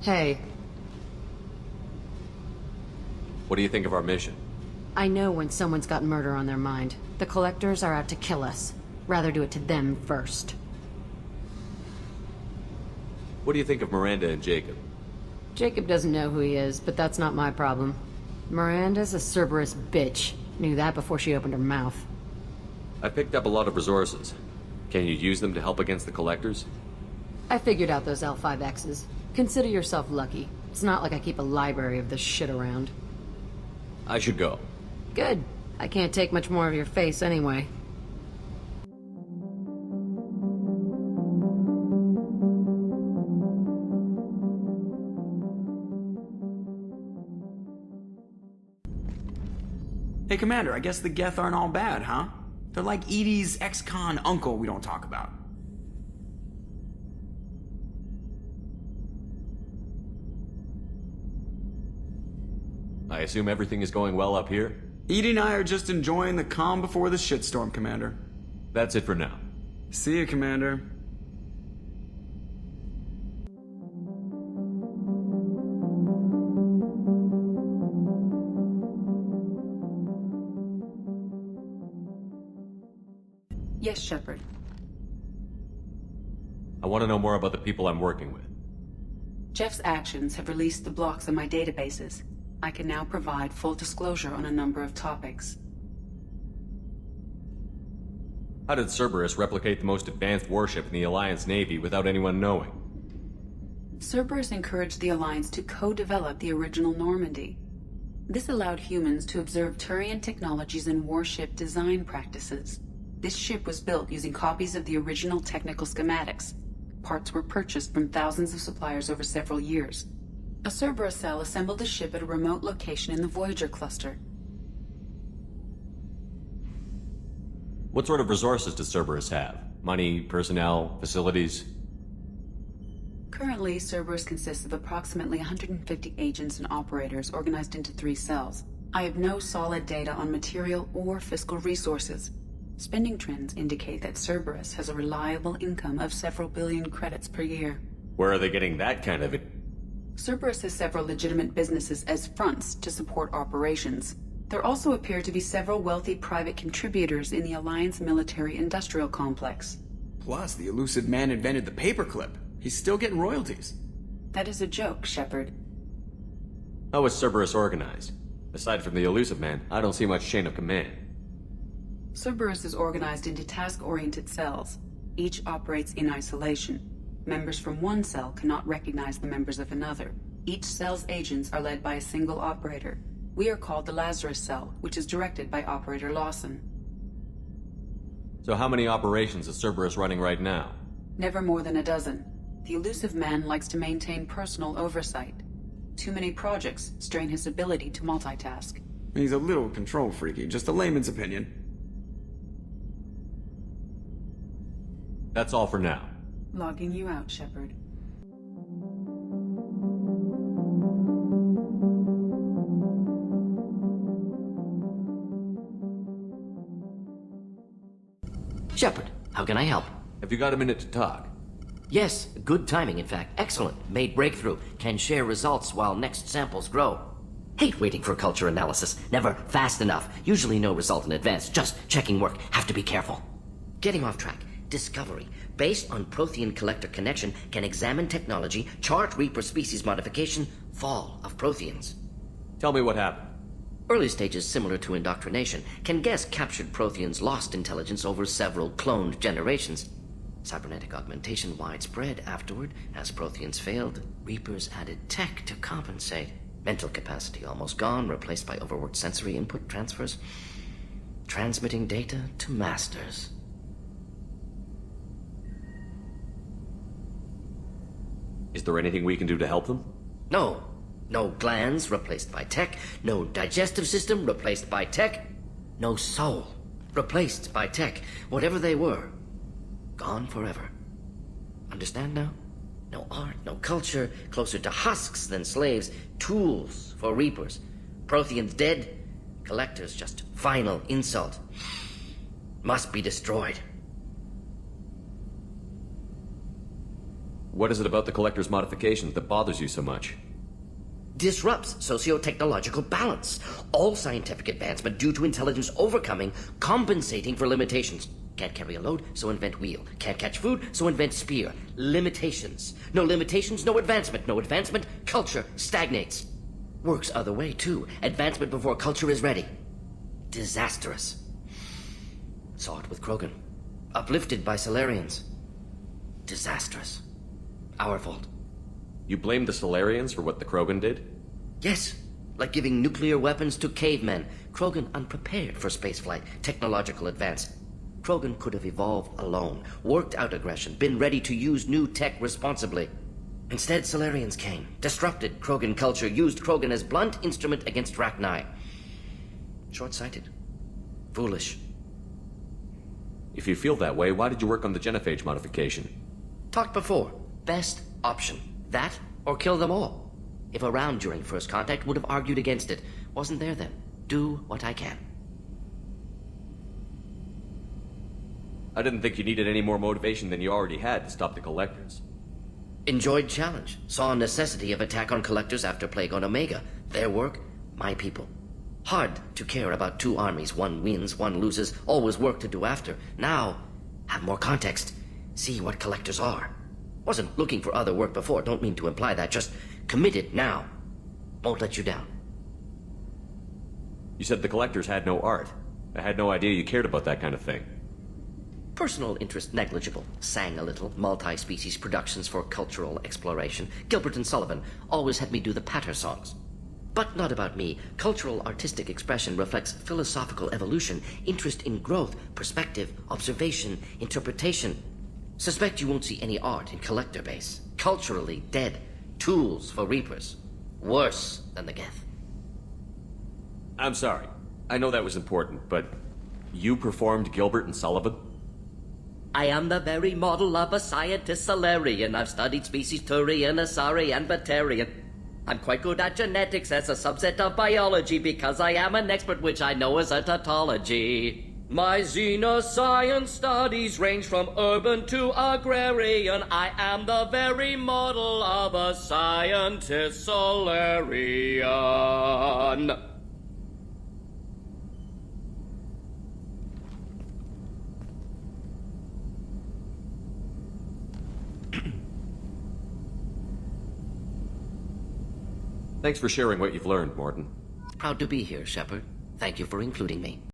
Hey, What do you think of our mission? I know when someone's got murder on their mind. The Collectors are out to kill us. Rather do it to them first. What do you think of Miranda and Jacob? Jacob doesn't know who he is, but that's not my problem. Miranda's a Cerberus bitch. Knew that before she opened her mouth. I picked up a lot of resources. Can you use them to help against the Collectors? I figured out those L5Xs. Consider yourself lucky. It's not like I keep a library of this shit around. I should go. Good. I can't take much more of your face anyway. Hey, Commander, I guess the Geth aren't all bad, huh? They're like Edie's ex-con uncle we don't talk about. I assume everything is going well up here? Edie and I are just enjoying the calm before the shitstorm, Commander. That's it for now. See you, Commander. Yes, Shepard. I want to know more about the people I'm working with. Jeff's actions have released the blocks in my databases. I can now provide full disclosure on a number of topics. How did Cerberus replicate the most advanced warship in the Alliance Navy without anyone knowing? Cerberus encouraged the Alliance to co-develop the original Normandy. This allowed humans to observe Turian technologies and warship design practices. This ship was built using copies of the original technical schematics. Parts were purchased from thousands of suppliers over several years. A Cerberus cell assembled the ship at a remote location in the Voyager cluster. What sort of resources does Cerberus have? Money, personnel, facilities? Currently, Cerberus consists of approximately 150 agents and operators organized into 3 cells. I have no solid data on material or fiscal resources. Spending trends indicate that Cerberus has a reliable income of several billion credits per year. Where are they getting that kind of it? Cerberus has several legitimate businesses as fronts to support operations. There also appear to be several wealthy private contributors in the Alliance military-industrial complex. Plus, the elusive man invented the paperclip. He's still getting royalties. That is a joke, Shepard. How is Cerberus organized? Aside from the elusive man, I don't see much chain of command. Cerberus is organized into task-oriented cells. Each operates in isolation. Members from one cell cannot recognize the members of another. Each cell's agents are led by a single operator. We are called the Lazarus Cell, which is directed by Operator Lawson. So how many operations is Cerberus running right now? Never more than a dozen. The elusive man likes to maintain personal oversight. Too many projects strain his ability to multitask. He's a little control freaky, just a layman's opinion. That's all for now. Logging you out, Shepard. Shepard, how can I help? Have you got a minute to talk? Yes, good timing, in fact. Excellent. Made breakthrough. Can share results while next samples grow. Hate waiting for culture analysis. Never fast enough. Usually no result in advance. Just checking work. Have to be careful. Getting off track. Discovery. Based on Prothean collector connection, can examine technology, chart Reaper species modification, fall of Protheans. Tell me what happened. Early stages similar to indoctrination. Can guess captured Protheans lost intelligence over several cloned generations. Cybernetic augmentation widespread afterward. As Protheans failed, Reapers added tech to compensate. Mental capacity almost gone, replaced by overworked sensory input transfers. Transmitting data to masters. Is there anything we can do to help them? No. No glands replaced by tech. No digestive system replaced by tech. No soul replaced by tech. Whatever they were, gone forever. Understand now? No art, no culture, closer to husks than slaves. Tools for Reapers. Protheans dead. Collectors just final insult. Must be destroyed. What is it about the Collector's modifications that bothers you so much? Disrupts socio-technological balance. All scientific advancement due to intelligence overcoming, compensating for limitations. Can't carry a load, so invent wheel. Can't catch food, so invent spear. Limitations. No limitations, no advancement. No advancement, culture stagnates. Works other way, too. Advancement before culture is ready. Disastrous. Saw it with Krogan. Uplifted by Solarians. Disastrous. Our fault. You blame the Solarians for what the Krogan did? Yes, like giving nuclear weapons to cavemen. Krogan unprepared for spaceflight, technological advance. Krogan could have evolved alone, worked out aggression, been ready to use new tech responsibly. Instead, Solarians came, disrupted Krogan culture, used Krogan as blunt instrument against Rachni. Short-sighted. Foolish. If you feel that way, why did you work on the genophage modification? Talked before. Best option. That, or kill them all. If around during first contact, would have argued against it. Wasn't there then. Do what I can. I didn't think you needed any more motivation than you already had to stop the Collectors. Enjoyed challenge. Saw necessity of attack on Collectors after Plague on Omega. Their work, my people. Hard to care about two armies. One wins, one loses. Always work to do after. Now, have more context. See what Collectors are. Wasn't looking for other work before. Don't mean to imply that. Just committed now. Won't let you down. You said the Collectors had no art. I had no idea you cared about that kind of thing. Personal interest negligible. Sang a little. Multi-species productions for cultural exploration. Gilbert and Sullivan always had me do the patter songs. But not about me. Cultural artistic expression reflects philosophical evolution, interest in growth, perspective, observation, interpretation. Suspect you won't see any art in Collector base. Culturally dead. Tools for Reapers. Worse than the Geth. I'm sorry. I know that was important, but you performed Gilbert and Sullivan? I am the very model of a scientist Solarian. I've studied species Turian, Asari, and Batarian. I'm quite good at genetics as a subset of biology because I am an expert, which I know is a tautology. My xenoscience studies range from urban to agrarian. I am the very model of a scientist Solarian. Thanks for sharing what you've learned, Mordin. Proud to be here, Shepard. Thank you for including me.